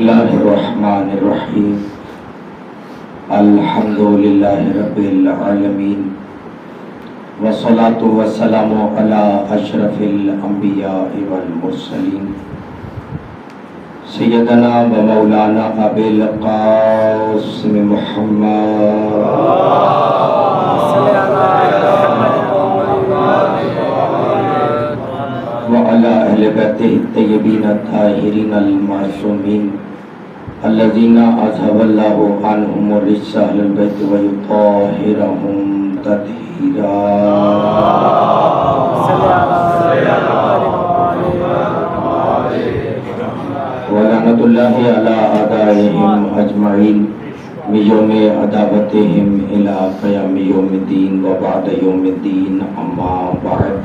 الله الرحمن الرحيم الحمد لله رب العالمين والصلاة والسلام على أشرف الأنبياء والمرسلين سيدنا ومولانا أبي القاسم محمد وعلى أهل بيته الطيبين الطاهرين المعصومين الذين أذهب الله عنهم الرجس أهل البيت ويطهرهم تطهيرا ولعنة الله على أعدائهم أجمعين من يوم عداوتهم إلى قيام يوم الدين وبعد يوم الدين أما بعد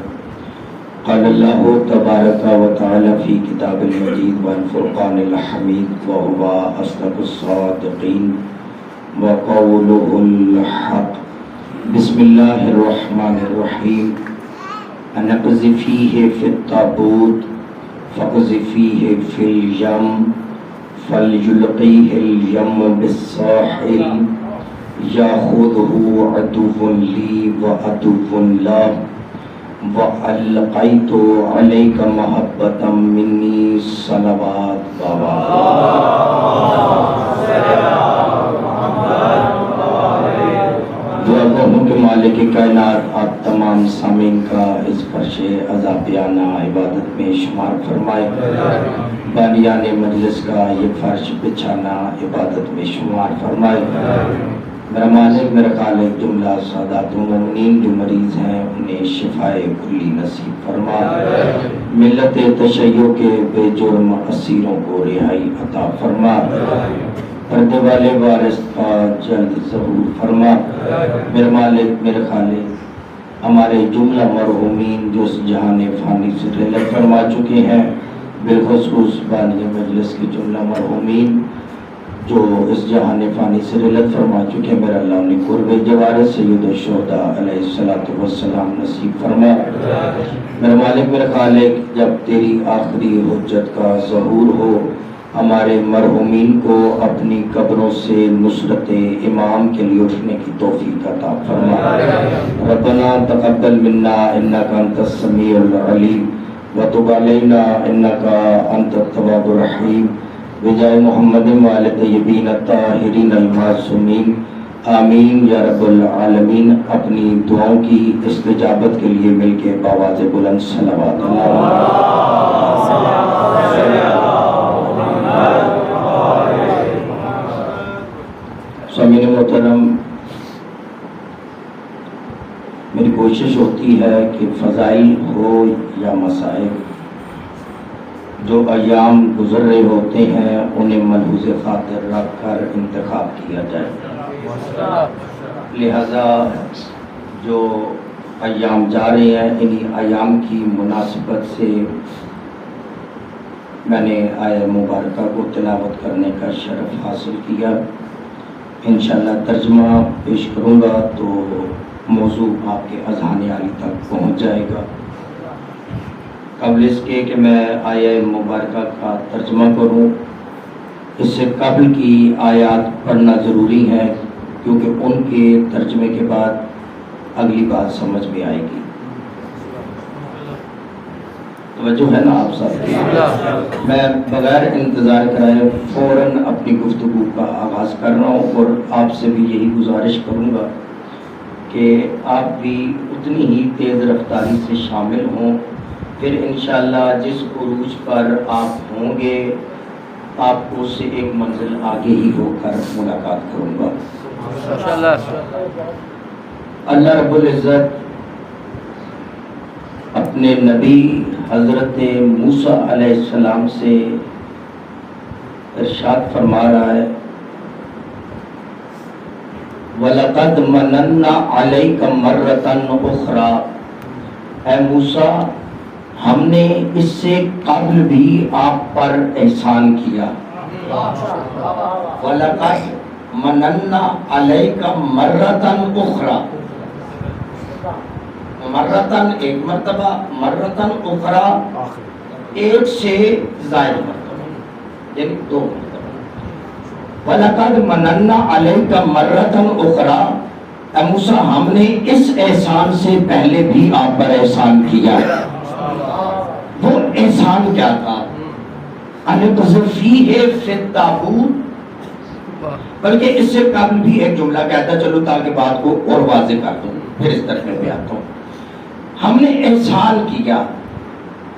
قال الله تبارك وتعالى في كتاب المجيد والفرقان الحميد وهو أصدق الصادقين وقوله الحق بسم الله الرحمن الرحيم أن اقذفيه في التابوت فاقذفيه في اليم فليلقيه اليم بالساحل يأخذه عدو لي وعدو له وَأَلْقَيْتُ عَلَيْكَ مَحَبَّةً مِّنِّي صلوات بابا دعا گو ہوں کہ مالک کائنات آپ تمام سامعین کا اس فرش عذابیانہ عبادت میں شمار فرمائے، بانیان مجلس کا یہ فرش بچھانا عبادت میں شمار فرمائے۔ میرا مالک میرا خالق جملہ سادات المؤمنین جو مریض ہیں انہیں شفائے کلی نصیب فرما، ملت تشیع کے بے جرم اسیروں کو رہائی عطا فرما، پردے والے وارث کا جلد ظہور فرما۔ میرا مالک میرا خالق ہمارے جملہ مرحومین جو اس جہان فانی سے رحلت فرما چکے ہیں، بالخصوص بانی مجلس کے جملہ مرحومین جو اس جہان فانی سے رحلت فرما چکے ہیں، میرا اللہ انہیں قرب جوار سید الشہداء علیہ السلام نصیب فرما۔ میرا مالک میرا خالق جب تیری آخری حجت کا ظہور ہو، ہمارے مرحومین کو اپنی قبروں سے نصرت امام کے لیے اٹھنے کی توفیق عطا فرما۔ ربنا تقبل منا انک انت السمیع العلیم وتب علینا انک انت التواب الرحیم بجائے محمد وآل طیبین الطاہرین المعصومین آمین یا رب العالمین۔ اپنی دعاؤں کی استجابت کے لیے مل کے بآواز بلند صلوات سامعین محترم، میری کوشش ہوتی ہے کہ فضائل ہو یا مسائل، جو ایام گزر رہے ہوتے ہیں انہیں ملحوظ خاطر رکھ کر انتخاب کیا جائے، لہذا جو ایام جا رہے ہیں انہی ایام کی مناسبت سے میں نے آیہ مبارکہ کو تلاوت کرنے کا شرف حاصل کیا۔ انشاءاللہ ترجمہ پیش کروں گا تو موضوع آپ کے اذہان عالی تک پہنچ جائے گا۔ قبل اس کے کہ میں آیہ مبارکہ کا ترجمہ کروں، اس سے قبل کی آیات پڑھنا ضروری ہے کیونکہ ان کے ترجمے کے بعد اگلی بات سمجھ میں آئے گی۔ توجہ ہے نا آپ سب؟ میں بغیر انتظار کرائے فوراً اپنی گفتگو کا آغاز کر رہا ہوں، اور آپ سے بھی یہی گزارش کروں گا کہ آپ بھی اتنی ہی تیز رفتاری سے شامل ہوں، پھر انشاءاللہ جس عروج پر آپ ہوں گے آپ کو اس سے ایک منزل آگے ہی ہو کر ملاقات کروں گا اللہ رب العزت اپنے نبی حضرت موسیٰ علیہ السلام سے ارشاد فرما رہا ہے، وَلَقَدْ مَنَنَّا عَلَيْكَ مَرَّةً أُخْرَى، اے موسیٰ ہم نے اس سے قبل بھی آپ پر احسان کیا۔ وَلَقَدْ مَنَنَّا عَلَيْكَ مَرَّةً أُخْرَى، مرتن ایک مرتبہ، مرتن اخرى ایک سے زائد مرتبہ، یعنی دو مرتبہ۔ وَلَقَدْ مَنَنَّا عَلَيْكَ مَرَّةً أُخْرَى، اے موسیٰ ہم نے اس احسان سے پہلے بھی آپ پر احسان کیا۔ وہ احسان کیا تھا؟ اَنِقْذِفِیہِ فِی التَّابُوتِ، بلکہ اس سے قبل بھی ایک جملہ کہتا چلو تاکہ بات کو اور واضح کر دوں، پھر اس طرح پہ آتا ہوں۔ ہم نے احسان کیا،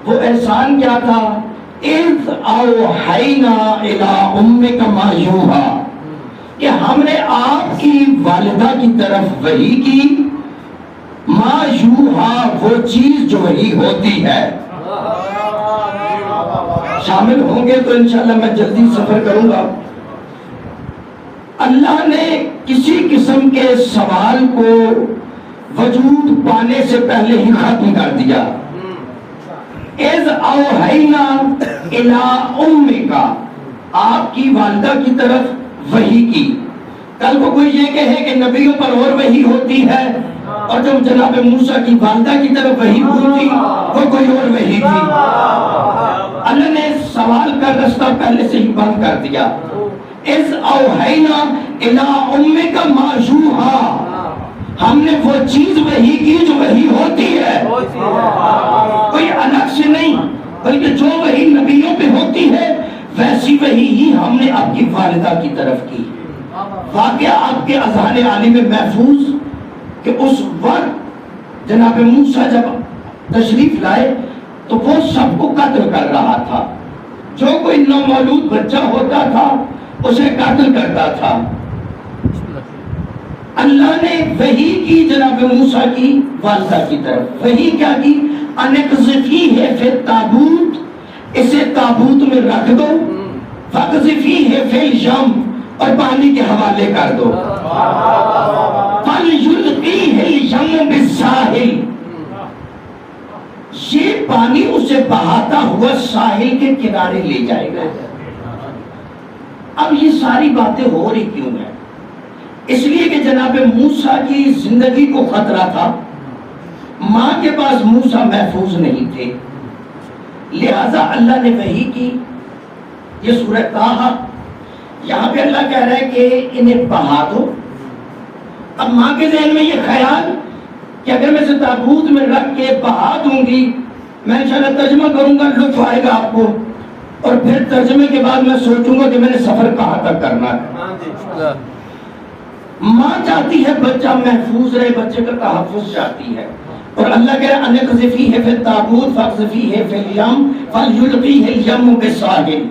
وہ احسان کیا تھا؟ اِذْ أَوْحَيْنَا إِلَىٰ أُمِّكَ مَا يُوحَىٰ، کہ ہم نے آپ کی والدہ کی طرف وحی کی، ما یوحیٰ وہ چیز جو وحی ہوتی ہے۔ شامل ہوں گے تو انشاءاللہ میں جلدی سفر کروں گا۔ اللہ نے کسی قسم کے سوال کو وجود پانے سے پہلے ہی ختم کر دیا۔ اِذْ أَوْحَيْنَا إِلَىٰ أُمِّكَ، آپ کی والدہ کی طرف وحی کی۔ کل کو کوئی یہ کہے کہ نبیوں پر اور وحی ہوتی ہے، اور جب جناب موسیٰ کی والدہ کی طرف وحی ہوئی تھی وہ کوئی اور وحی تھی۔ اللہ نے سوال کا رستہ پہلے سے ہی بند کر دیا۔ اِذْ أَوْحَيْنَا إِلَىٰ أُمِّكَ مَا يُوحَىٰ، ہم نے وہ چیز وحی کی جو وحی ہوتی ہے، کوئی الگ سے نہیں، بلکہ جو وحی نبیوں پہ ہوتی ہے ویسی وحی ہی ہم نے آپ کی والدہ کی طرف کی۔ واقعہ آپ کے اذہان عالی میں محفوظ کہ اس وقت جناب موسیٰ جب تشریف لائے تو وہ سب کو قتل کر رہا تھا، جو کوئی نومولود بچہ ہوتا تھا اسے قتل کرتا تھا۔ اللہ نے وحی کی جناب موسیٰ کی والدہ کی طرف، وحی کیا کی؟ اَنِقْذِفِیہِ فِی التَّابُوتِ، اسے تابوت میں رکھ دو، فَاقْذِفِیہِ فِی الْیَمِّ، اور پانی کے حوالے کر دو، فَلْیُلْقِیہِ الْیَمُّ بِالسَّاحِلِ، یہ پانی اسے بہاتا ہوا ساحل کے کنارے لے جائے گا۔ اب یہ ساری باتیں ہو رہی کیوں ہیں؟ اس لیے کہ جناب موسیٰ کی زندگی کو خطرہ تھا، ماں کے پاس موسیٰ محفوظ نہیں تھے، لہذا اللہ نے وحی کی۔ یہ سورہ طٰہٰ، یہاں پہ اللہ کہہ رہا ہے کہ انہیں بہا دو۔ اب ماں کے ذہن میں یہ خیال کہ اگر میں اسے تابوت میں رکھ کے بہا دوں گی، میں انشاءاللہ ترجمہ کروں گا، لطف آئے گا آپ کو، اور پھر ترجمے کے بعد میں سوچوں گا کہ میں نے سفر کہاں تک کرنا ہے۔ ماں چاہتی ہے بچہ محفوظ رہے، بچے کا تحفظ چاہتی ہے، اور اللہ کہہ رہا ہے اَنِقْذِفِیہِ فِی التَّابُوتِ فَاقْذِفِیہِ فِی الْیَمِّ فَلْیُلْقِیہِ الْیَمُّ بِالسَّاحِلِ۔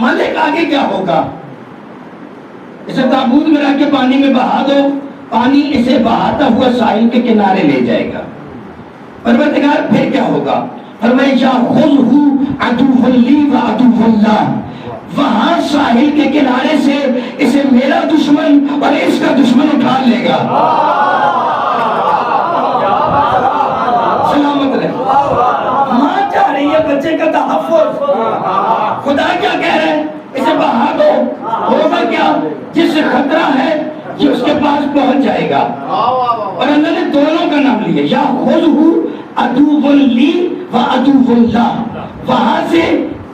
مالک آگے کیا ہوگا؟ اسے تابوت میں رکھ کے پانی میں بہا دو، پانی اسے بہاتا ہوا ساحل کے کنارے لے جائے گا۔ پروردگار پھر کیا ہوگا؟ فرمائے یَأْخُذْهُ عَدُوٌّ لِّی وَعَدُوٌّ لَّهُ، وہاں ساحل کے کنارے سے اسے میرا دشمن اور اس کا دشمن اٹھا لے گا۔ سلامت رہے۔ ماں چاہ رہی ہے بچے کا تحفظ، خدا کیا کہہ رہے ہیں؟ اسے بہا دو، ہوگا کیا؟ جس سے خطرہ ہے یہ اس کے پاس پہنچ جائے گا۔ اور اللہ نے دونوں کا نام لیا، یَأْخُذْهُ عَدُوٌّ لِّی وَعَدُوٌّ لَّهُ، وہاں سے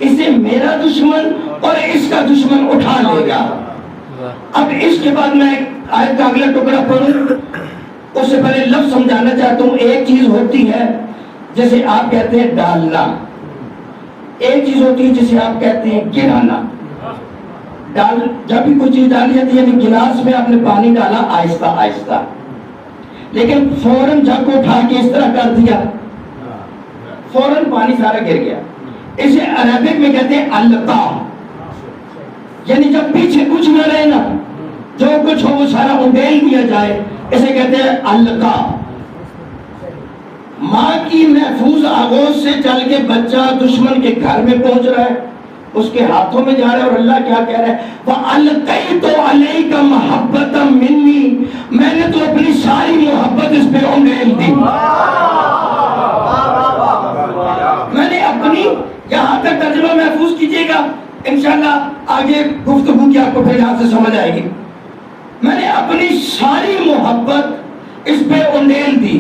اسے میرا دشمن اور اس کا دشمن اٹھا لے گا۔ اب اس کے بعد میں آیت کا اگلا ٹکڑا پڑھوں، اس سے پہلے لفظ سمجھانا چاہتا ہوں۔ ایک چیز ہوتی ہے جیسے آپ کہتے ہیں ڈالنا، ایک چیز ہوتی ہے جسے آپ کہتے ہیں گرانا۔ جب بھی کوئی چیز ڈالی جاتی ہے، یعنی گلاس میں آپ نے پانی ڈالا آہستہ آہستہ، لیکن فوراً جگ کو اٹھا کے اس طرح کر دیا، فوراً پانی سارا گر گیا۔ اسے عربک میں کہتے ہیں القا، یعنی جب پیچھے کچھ نہ رہے نا، جو کچھ ہو وہ سارا اڈیل دیا جائے، اسے کہتے ہیں القا۔ ماں کی محفوظ آغوش سے چل کے بچہ دشمن کے گھر میں پہنچ رہا ہے، اس کے ہاتھوں میں جا رہا ہے، اور اللہ کیا کہہ رہا ہے؟ وَأَلْقَيْتُ عَلَيْكَ مَحَبَّةً مِّنِّي، میں نے تو اپنی ساری محبت اس پہ اڈیل دی، میں نے اپنی، یہاں تک ترجمہ محفوظ کیجئے گا، انشاءاللہ آگے گفتگو کی آپ کو پھر یہاں سے سمجھ آئے گی۔ میں نے اپنی ساری محبت اس پہ اڈیل دی،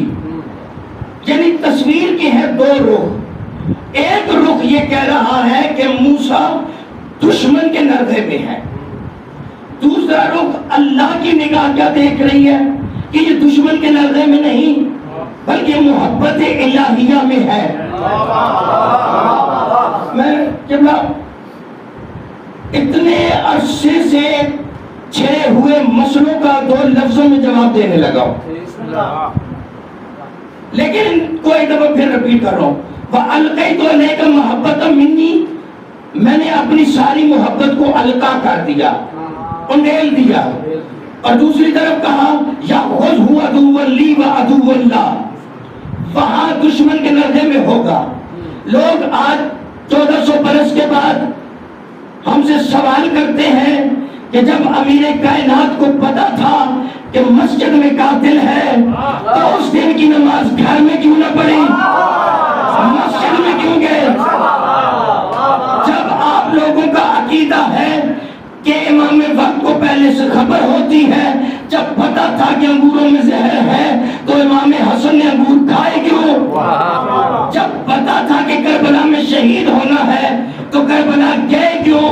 یعنی تصویر کی ہے دو رخ۔ ایک رخ یہ کہہ رہا ہے کہ موسیٰ دشمن کے نردے میں ہے، دوسرا رخ اللہ کی نگاہ کیا دیکھ رہی ہے کہ یہ دشمن کے نظر میں نہیں بلکہ محبت الہیہ میں ہے. میں جب اتنے عرصے سے چھڑے ہوئے مسئلوں کا 2 لفظوں میں جواب دینے لگا ہوں، لیکن کوئی دفعہ پھر رپیٹ کر رہا ہوں. وَأَلْقَيْتُ عَلَيْكَ مَحَبَّةً مِّنِّي، میں نے اپنی ساری محبت کو القا کر دیا، انڈیل دیا. اور دوسری طرف کہا یَأْخُذْهُ عَدُوًّا لِّي وَعَدُوًّا لَّهُ، وہاں دشمن کے نردے میں ہوگا. لوگ آج 1400 برس کے بعد ہم سے سوال کرتے ہیں کہ جب امیر کائنات کو پتا تھا کہ مسجد میں قاتل ہے تو اس دن کی نماز گھر میں کیوں نہ پڑھی، مسجد میں کیوں گئے؟ جب آپ لوگوں کا عقیدہ ہے کہ امام وقت کو پہلے سے خبر ہوتی ہے، جب پتا تھا کہ انگوروں میں زہر ہے تو امام حسن نے انگور کھائے کیوں؟ جب پتا تھا کہ کربلا میں شہید ہونا ہے تو کربلا گئے کیوں؟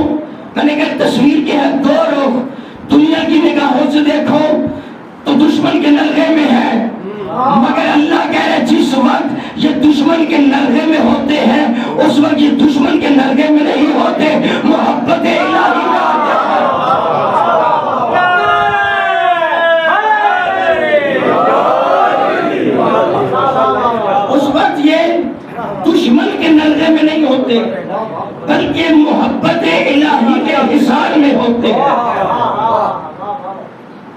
میں نے کہا تصویر کے ہے 2 رخ، دنیا کی نگاہوں سے دیکھو تو دشمن کے نلغے میں ہے، مگر اللہ کہہ رہے جس وقت یہ دشمن کے نلغے میں ہوتے ہیں اس وقت یہ دشمن کے نلغے میں نہیں ہوتے، محبت الہی میں ہوتے ہیں. اس وقت یہ دشمن کے نلغے میں نہیں ہوتے بلکہ محبت الہی کے حصار میں ہوتے ہیں.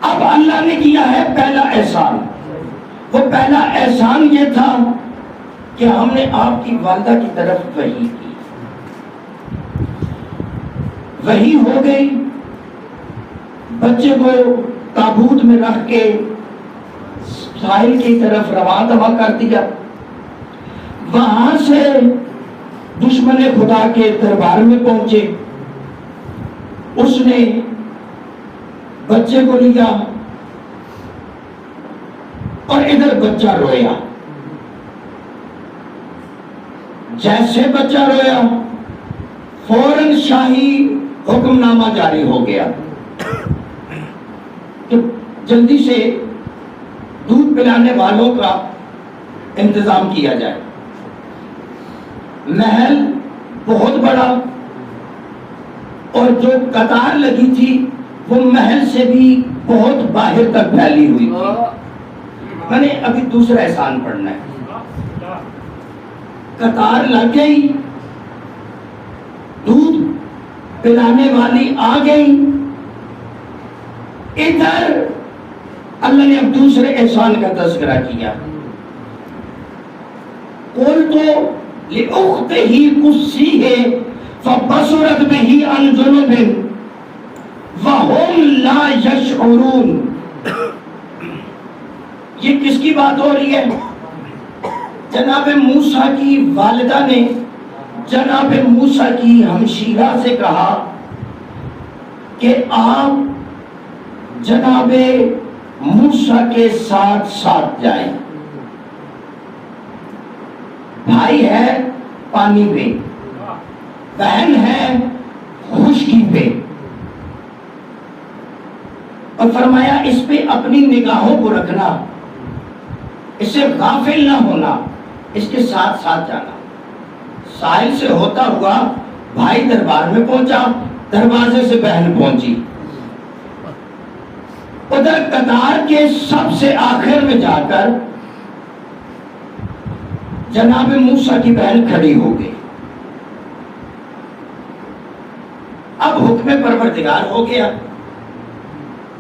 اب اللہ نے کیا ہے پہلا احسان. وہ پہلا احسان یہ تھا کہ ہم نے آپ کی والدہ کی طرف وحی کی، وحی ہو گئی، بچے کو تابوت میں رکھ کے ساحل کی طرف رواں کر دیا. وہاں سے دشمن خدا کے دربار میں پہنچے، اس نے بچے کو لیا اور ادھر بچہ رویا. جیسے بچہ رویا فوراً شاہی حکم نامہ جاری ہو گیا کہ جلدی سے دودھ پلانے والوں کا انتظام کیا جائے. محل بہت بڑا اور جو قطار لگی تھی وہ محل سے بھی بہت باہر تک پھیلی ہوئی تھی. میں نے ابھی دوسرا احسان پڑھنا ہے. قطار لگ گئی، دودھ پلانے والی آ گئی. ادھر اللہ نے اب دوسرے احسان کا تذکرہ کیا. قُلْتُ لِأُخْتِهِ قُصِّيهِ فَبَصُرَتْ بِهِ عَنْ جُنُبٍ وَهُمْ لَا يَشْعُرُونَ. یہ کس کی بات ہو رہی ہے؟ جناب موسیٰ کی والدہ نے جناب موسیٰ کی ہمشیرہ سے کہا کہ آپ جناب موسیٰ کے ساتھ ساتھ جائیں. بھائی ہے پانی پہ، بہن ہے خشکی پہ، اور فرمایا اس پہ اپنی نگاہوں کو رکھنا، اس سے غافل نہ ہونا، اس کے ساتھ ساتھ جانا. ساحل سے ہوتا ہوا بھائی دربار میں پہنچا، دروازے سے بہن پہنچی. ادھر قطار کے سب سے آخر میں جا کر جناب موسیٰ کی بہن کھڑی ہو گئی. اب حکم پروردگار ہو گیا.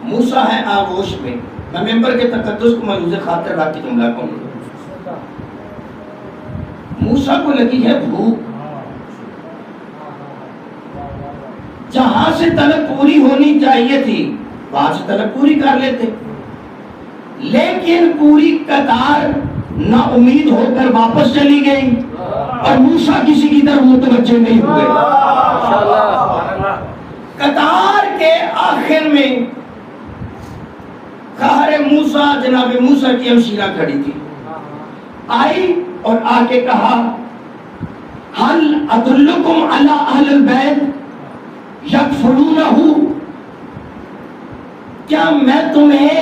موسیٰ ہے آغوش میں. میں ممبر کے تقدس کو ملحوظ خاطر رکھ کے جملہ کہوں. موسیٰ کو لگی ہے بھوک، جہاں سے طلب پوری ہونی چاہیے تھی وہاں سے طلب پوری کر لیتے، لیکن پوری قطار نا امید ہو کر واپس چلی گئی اور موسیٰ کسی کی طرف متوجہ نہیں ہوئے. قطار کے آخر میں قہر موسیٰ جناب موسیٰ کی ہمشیرہ کھڑی تھی. آئی اور آ کے کہا حل ادلکم علی اہل البیت یکفلونہ، کیا میں تمہیں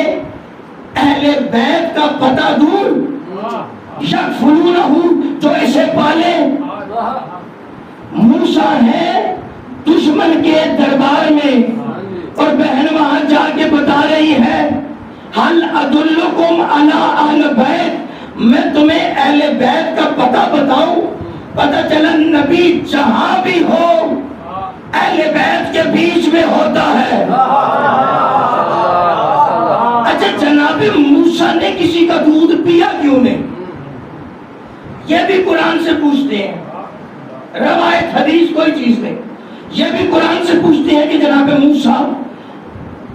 اہل بیت کا پتہ دوں؟ یکفلونہ، جو اسے پالے. موسیٰ ہے دشمن کے دربار میں اور بہن وہاں جا کے بتا رہی ہے حل ادلکم علی اہل بیت، میں تمہیں اہل بیت کا پتہ بتاؤں. پتہ چلا نبی جہاں بھی ہو اہل بیت کے بیچ میں ہوتا ہے. اچھا جناب موسیٰ نے کسی کا دودھ پیا کیوں نہیں؟ یہ بھی قرآن سے پوچھتے ہیں. روایت حدیث کوئی چیز نہیں. یہ بھی قرآن سے پوچھتے ہیں کہ جناب موسیٰ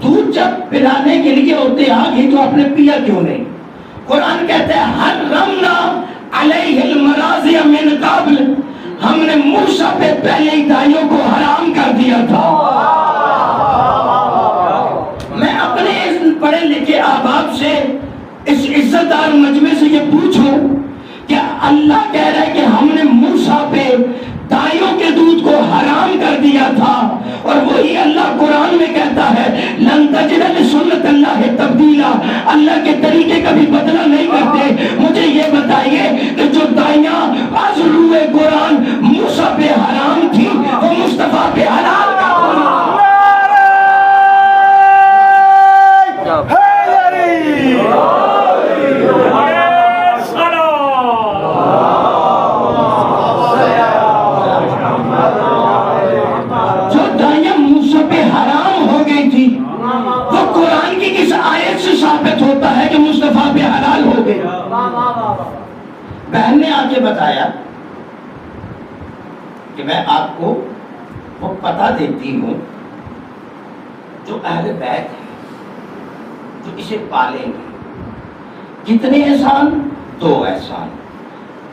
دودھ جب پلانے کے لیے ہوتے آ گئی تو آپ نے پیا کیوں نہیں؟ قرآن کہتے ہیں حرمنا علیہ المراضع من قبل، ہم نے موسیٰ پہ پہلے ہی دائیوں کو حرام کر دیا تھا. میں اپنے اس پڑھے لکھے احباب سے اس عزت دار مجمع سے یہ پوچھوں کہ اللہ کہہ رہا ہے کہ ہم نے موسیٰ پہ دائیوں کے دودھ کو حرام کر دیا تھا، اور وہی اللہ قرآن میں کہتا ہے لن تجد لسنت اللہ تبدیلا، اللہ کے طریقے کبھی بدلا نہیں کرتے. مجھے یہ بتائیے کہ جو دائیاں از روئے قرآن موسیٰ پہ حرام تھی وہ مصطفیٰ پہ حلال کر بہن نے آ کے بتایا کہ میں آپ کو وہ پتہ دیتی ہوں جو اہل بیت ہے جو اسے پالیں گے. کتنے احسان؟ 2 احسان.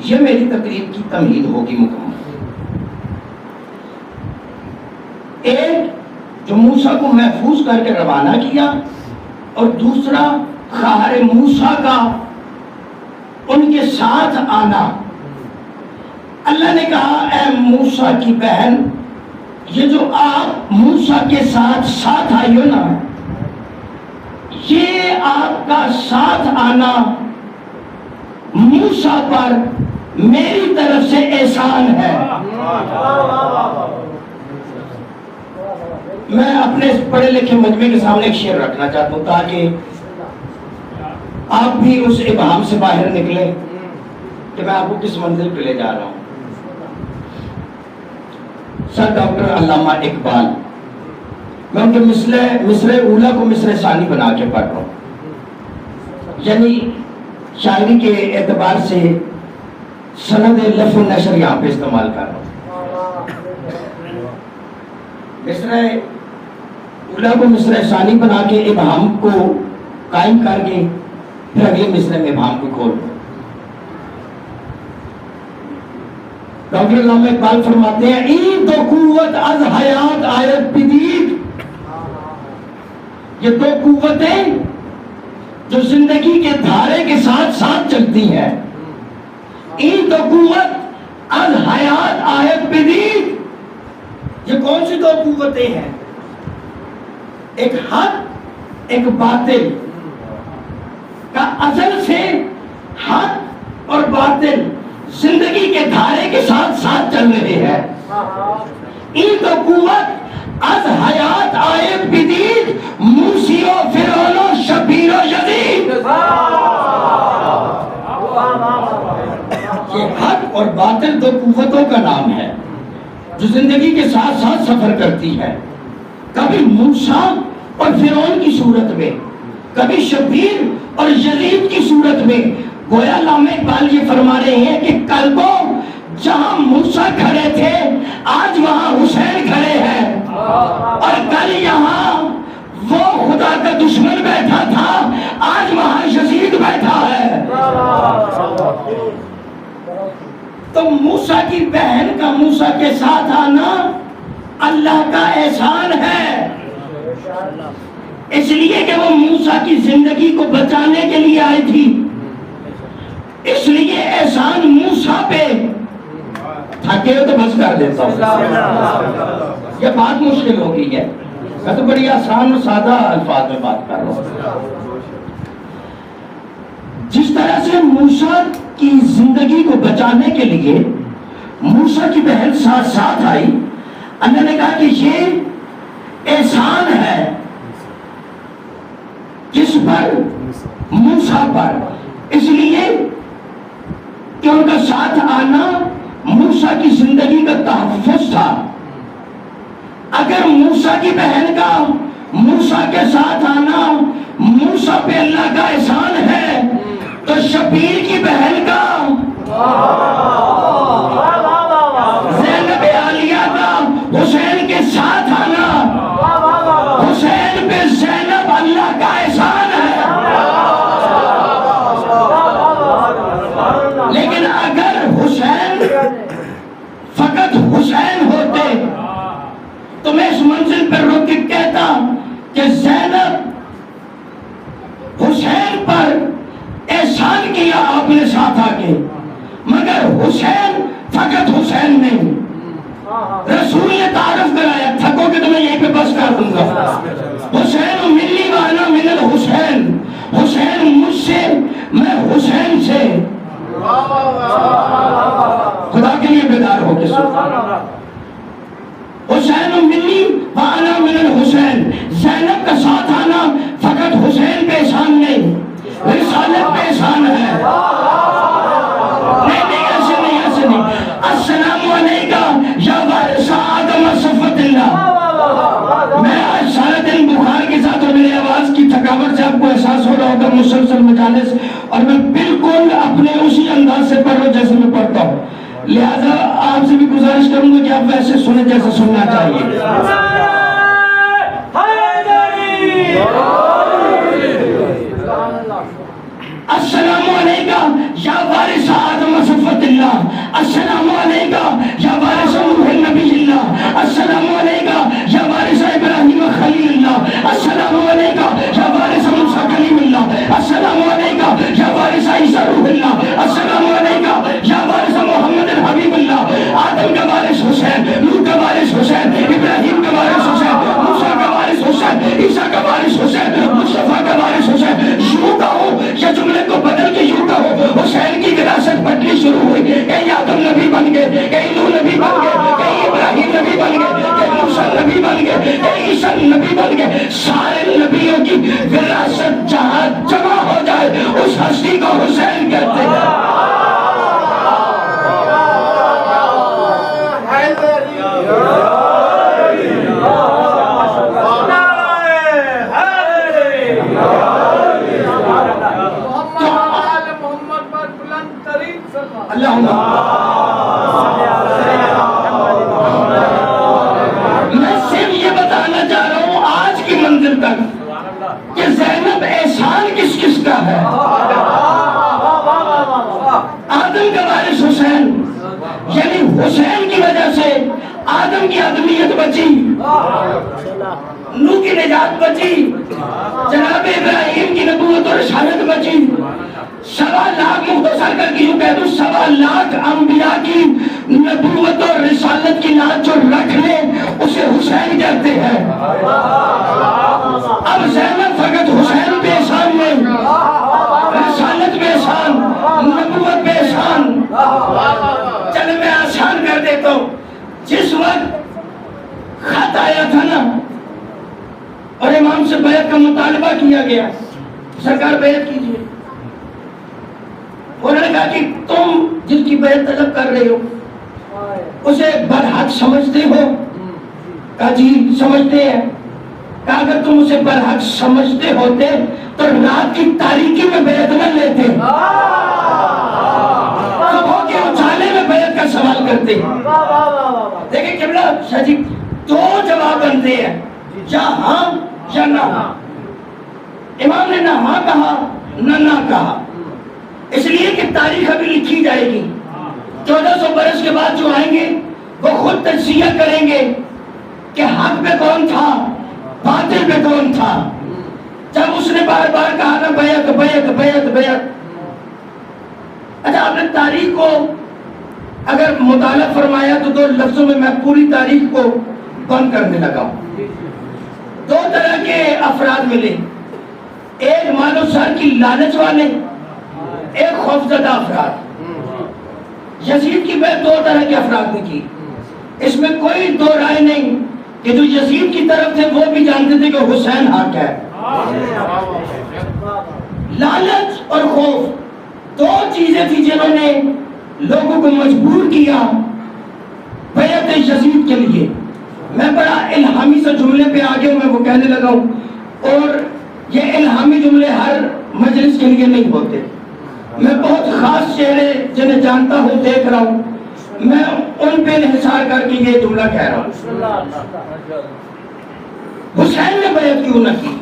یہ میری تقریر کی تمہید ہوگی مکمل. ایک جو موسیٰ کو محفوظ کر کے روانہ کیا، اور دوسرا خواہر موسیٰ کا ان کے ساتھ آنا. اللہ نے کہا اے موسیٰ کی بہن، یہ جو آپ موسیٰ کے ساتھ آئی ہو نا، یہ آپ کا ساتھ آنا موسیٰ پر میری طرف سے احسان ہے. میں اپنے پڑھے لکھے مجمع کے سامنے ایک شعر رکھنا چاہتا ہوں تاکہ آپ بھی اس ابہام سے باہر نکلیں کہ میں آپ کو کس منزل پہ لے جا رہا ہوں. سر ڈاکٹر علامہ اقبال، میں ان کے مصرع اولیٰ کو مصرع ثانی بنا کے پڑھ رہا ہوں، یعنی شاعری کے اعتبار سے سند لفظ و نشر یہاں پہ استعمال کر رہا ہوں. مصرع اولیٰ کو مصرع ثانی بنا کے ابہام کو قائم کر کے پھر اگلے مصرع میں ابہام کو کھول دو. ڈاکٹر علامہ اقبال فرماتے ہیں این تو قوت از حیات آیت بدید، یہ 2 قوتیں جو زندگی کے دھارے کے ساتھ ساتھ چلتی ہیں. این تو قوت از حیات آیت بدید، یہ کون سی 2 قوتیں ہیں؟ ایک حق ایک باطل کا ازل سے حق اور باطل زندگی کے دھارے کے ساتھ ساتھ چل رہے ہیں. این تو قوت از حیات آیت بدید، موسی و فرعون و شبیر و یزید. یہ حق اور باطل 2 قوتوں کا نام ہے جو زندگی کے ساتھ ساتھ سفر کرتی ہے، کبھی موسیٰ اور فرعون کی صورت میں، کبھی شبیر اور یزید کی صورت میں. گویا علامہ اقبال یہ فرما رہے ہیں کہ کل کو جہاں موسیٰ کھڑے تھے آج وہاں حسین کھڑے ہیں، اور کل یہاں وہ خدا کا دشمن بیٹھا تھا آج وہاں یزید بیٹھا ہے. تو موسیٰ کی بہن کا موسیٰ کے ساتھ آنا اللہ کا احسان ہے، اس لیے کہ وہ موسیٰ کی زندگی کو بچانے کے لیے آئی تھی. اس لیے احسان موسیٰ پہ. تھکے ہو تو بس کر دیتا ہوں، یہ بات مشکل ہو گئی ہے. میں تو بڑی آسان اور سادہ الفاظ میں بات کر رہا ہوں. جس طرح سے موسیٰ کی زندگی کو بچانے کے لیے موسیٰ کی بہن ساتھ ساتھ آئی، اللہ نے کہا کہ یہ احسان ہے کس پر؟ موسیٰ پر. اس لیے کہ ان کا ساتھ آنا موسیٰ کی زندگی کا تحفظ تھا. اگر موسیٰ کی بہن کا موسیٰ کے ساتھ آنا موسیٰ پہ اللہ کا احسان ہے تو شبیر کی بہن کا، زینب عالیہ کا حسین کے ساتھ آنا، حسین پہ زینب اللہ کا احسان ہے. لیکن اگر حسین فقط حسین ہوتے تو میں اس منزل پر رک کے کہتا کہ زینب حسین پر احسان کیا آپ نے ساتھ آ کے، مگر حسین فقط حسین نہیں. رسول نے تعارف کرایا، تھکو کہ تو میں یہیں پہ بس کر دوں گا. حسین منی وانا من الحسین، حسین مجھ سے میں حسین سے. خدا کے لیے بیدار ہو کے سن. حسین منی وانا من الحسین، زینب کا ساتھ آنا فقط حسین پہ احسان نہیں، رسالت پہ احسان ہے. نہیں ایسے نہیں، ایسے نہیں. السلام علیکم یا وارث آدم صفوت اللہ. میں آج سارا دن بخار کے ساتھ اور میری آواز کی تھکاوٹ سے آپ کو احساس ہو رہا ہوگا مسلسل مجالس، اور میں بالکل اپنے اسی انداز سے پڑھ رہا ہوں جیسے میں پڑھتا ہوں. لہذا آپ سے بھی گزارش کروں گا کہ آپ ویسے سنیں جیسے سننا چاہیے. السلام علیکم یا وارث آدم صفوت اللہ، السلام علیکم یا وارث نوح نبی اللہ، السلام علیکم یا وارث ابراہیم خلیل اللہ، السلام علیکم یا وارث موسیٰ کلیم اللہ، السلام علیکم یا وارث عیسیٰ روح اللہ، السلام علیکم یا وارث محمد حبیب اللہ. آدم کا وارث حسین، نوح کا وارث حسین، ابراہیم کا وارث حسین، موسیٰ کا وارث حسین، عیسیٰ کا وارث حسین، مصطفیٰ کا وارث حسین. یوں کہو یا جملے کو بدل کے یوں کہو، حسین کی وراثت بٹنی شروع ہوئی. کہیں آدم نبی بن گئے، کہیں نوح نبی بن گئے، کہیں ابراہیم نبی بن گئے، کہیں موسیٰ نبی بن گئے، کہیں عیسیٰ نبی بن گئے. سارے نبیوں کی وراثت جہاں جمع ہو جائے اس ہستی کو حسین کہتے ہیں. میں صرف یہ بتانا چاہ رہا ہوں آج کی منزل تک کہ زینب احسان کس کس کا ہے. آدم کا وارث حسین، یعنی حسین کی وجہ سے آدم کی آدمیت بچی، نوح کی نجات بچی، جناب ابراہیم کی نبوت اور رسالت بچی. 1.25 لاکھ مختصر کر کے یوں کہہ دوں 1.25 لاکھ انبیاء کی نبوت اور رسالت کی لات جو رکھ لے اسے حسین کہتے ہیں. اب زینب فقط حسین پہ احسان نہیں، رسالت پہ احسان، نبوت پہ احسان. چلے میں آسان کر دیتا ہوں. جس وقت خط آیا تھا نا اور امام سے بیعت کا مطالبہ کیا گیا، سرکار بیعت کیجیے، انہوں نے کہا کہ تم جس کی بیعت طلب کر رہے ہو اسے برحق سمجھتے ہو؟ کہا جی سمجھتے ہیں. کہا اگر تم اسے برحق سمجھتے ہوتے تو رات کی تاریکی میں بیعت نہ لیتے، صبح کے اجالے میں بیعت کا سوال کرتے. دیکھیں قبلہ شاہ جی 2 جواب بنتے ہیں، یا ہاں یا نہ. امام نے نہ ہاں کہا نہ کہا، اس لیے کہ تاریخ ابھی لکھی جائے گی. 1400 برس کے بعد جو آئیں گے وہ خود تجزیہ کریں گے کہ حق پہ کون تھا، باطل پہ کون تھا. جب اس نے بار بار کہا نا بیعت بیعت بیعت بیعت. اچھا آپ نے تاریخ کو اگر مطالعہ فرمایا تو 2 لفظوں میں میں پوری تاریخ کو بند کرنے لگا ہوں. دو طرح کے افراد ملے، ایک مال و سر کی لالچ والے، ایک خوفزدہ افراد۔ یزید کی بیعت دو طرح کے افراد نے کی، اس میں کوئی دو رائے نہیں کہ جو یزید کی طرف تھے وہ بھی جانتے تھے کہ حسین حق ہے۔ لالچ اور خوف دو چیزیں تھی جنہوں نے لوگوں کو مجبور کیا بیعت یزید کے لیے۔ میں بڑا الہامی سے جملے پہ آگے میں وہ کہنے لگا ہوں، اور یہ الہامی جملے ہر مجلس کے لیے نہیں ہوتے۔ میں بہت خاص چہرے جنہیں جانتا ہوں دیکھ رہا ہوں، میں ان پہ انحصار کر کے یہ جملہ کہہ رہا ہوں۔ حسین نے بیعت کیوں نہ کی؟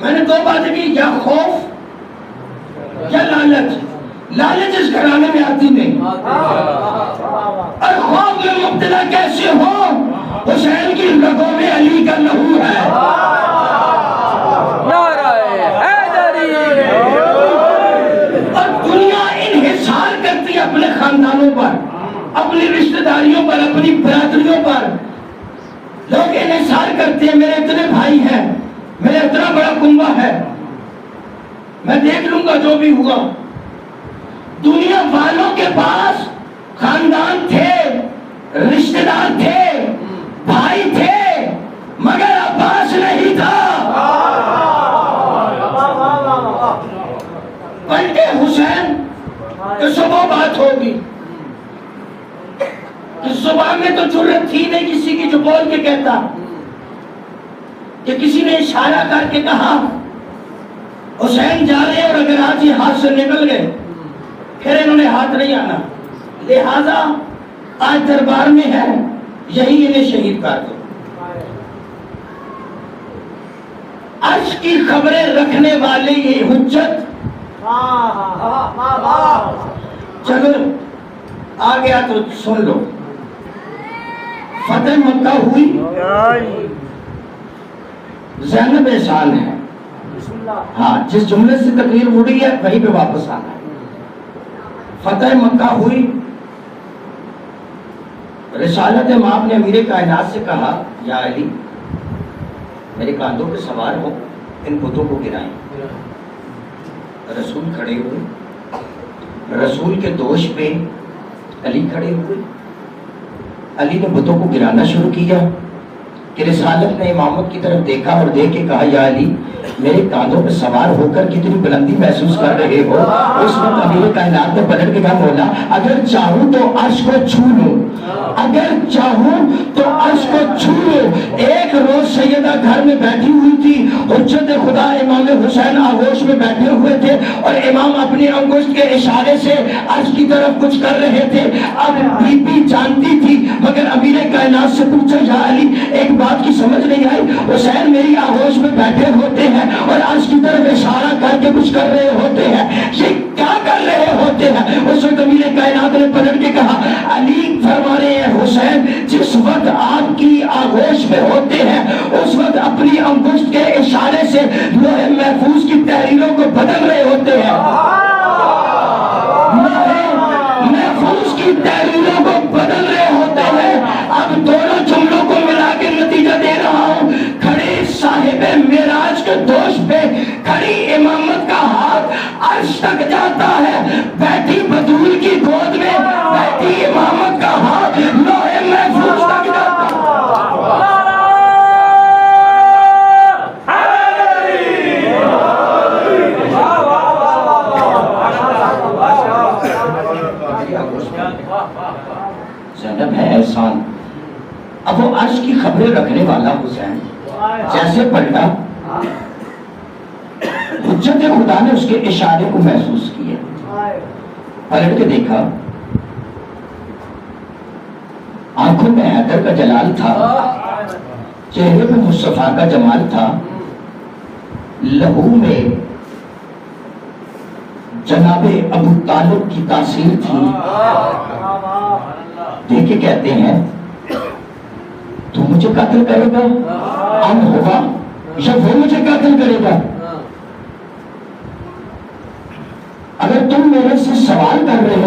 میں نے دو باتیں کی، یا خوف یا لالچ۔ لالچ اس گھرانے میں آتی نہیں، اور خوف میں مبتلا کیسے ہو؟ حسین کی رگوں میں علی کا لہو ہے۔ اور دنیا انحصار کرتی ہے اپنے خاندانوں پر، اپنی رشتہ داریوں پر، اپنی برادریوں پر۔ لوگ انحصار کرتے ہیں، میرے اتنے بھائی ہیں، میرا اتنا بڑا کنبہ ہے، میں دیکھ لوں گا جو بھی ہوا۔ دنیا والوں کے پاس خاندان تھے، رشتہ دار تھے، بھائی تھے، مگر عباس نہیں تھا۔ بلکہ حسین تو صبح بات ہوگی کہ صبح میں تو جرت تھی نہیں کسی کی جو بول کے کہتا، کہ کسی نے اشارہ کر کے کہا حسین جا رہے اور اگر آج یہ ہاتھ سے نکل گئے پھر انہوں نے ہاتھ نہیں آنا، لہذا آج دربار میں ہے، یہی انہیں شہید کر دو۔ عرش کی خبریں رکھنے والے یہ حجت، چلو آ گیا تو سن لو۔ فتح مکہ ہوئی، زینب احسان ہے، ہاں جس جملے سے تقریر اڑی ہے وہیں پہ واپس آنا ہے۔ فتح مکہ ہوئی، رسالت مآب نے امیر کائنات سے کہا یا علی میرے کاندھوں پہ سوار ہو، ان بتوں کو گرائیں۔ رسول کھڑے ہوئے، رسول کے دوش پہ علی کھڑے ہوئے، علی نے بتوں کو گرانا شروع کیا کہ رسالت نے امامت کی طرف دیکھا اور دیکھ کے کہا یا علی میرے کاندھوں پہ سوار ہو کر کتنی بلندی محسوس کر رہے ہو؟ اس وقت امیر کائنات نے پلٹ کے کہا مولا اگر چاہوں تو عرش کو چھو لوں، اگر چاہوں تو عرش کو چھو لوں۔ ایک روز سیدہ گھر میں بیٹھی ہوئی تھی، حجت خدا امام حسین آغوش میں بیٹھے ہوئے تھے اور امام اپنی انگشت کے اشارے سے عرش کی طرف کچھ کر رہے تھے۔ اب بی بی جانتی تھی مگر امیر کائنات سے پوچھا یا علی ایک بات کی سمجھ نہیں آئی، حسین میری آغوش میں بیٹھے ہوتے ہیں اور عرش کی طرف اشارہ کر کے کچھ کر رہے ہوتے ہیں، یہ کیا کر رہے ہوتے ہیں؟ اس وقت امیر کائنات نے پلٹ کے کہا علی فرما رہے ہیں حسین جس وقت آپ کی آغوش میں ہوتے ہیں اس وقت اپنی انگشت کے اشارے سے لوح محفوظ کی تحریروں کو بدل رہے ہوتے ہیں، لوح محفوظ کی تحریروں کو بدل رہے ہوتے ہیں۔ اب دونوں جملوں کو ملا کے نتیجہ دے رہا ہوں، کھڑی صاحب معراج کے دوش پہ کھڑی امامت کا ہاتھ عرش تک جاتا ہے، بیٹھی بطول کی گود میں بیٹھی امامت کا ہاتھ لوح محفوظ تک جاتا ہے۔ زینب ہے احسان، اب وہ عرش کی خبریں رکھنے والا حسین جیسے پلٹا، حجت خدا نے اس کے اشارے کو محسوس کیا، پلٹ کے دیکھا، آنکھوں میں حیدر کا جلال تھا، چہرے پہ مصطفیٰ کا جمال تھا، لہو میں جناب ابو طالب کی تاثیر تھی۔ دیکھے کہتے ہیں تو مجھے قتل کرے گا ام ہوگا یا وہ مجھے قتل کرے گا؟ اگر تم میرے سے سوال کر رہے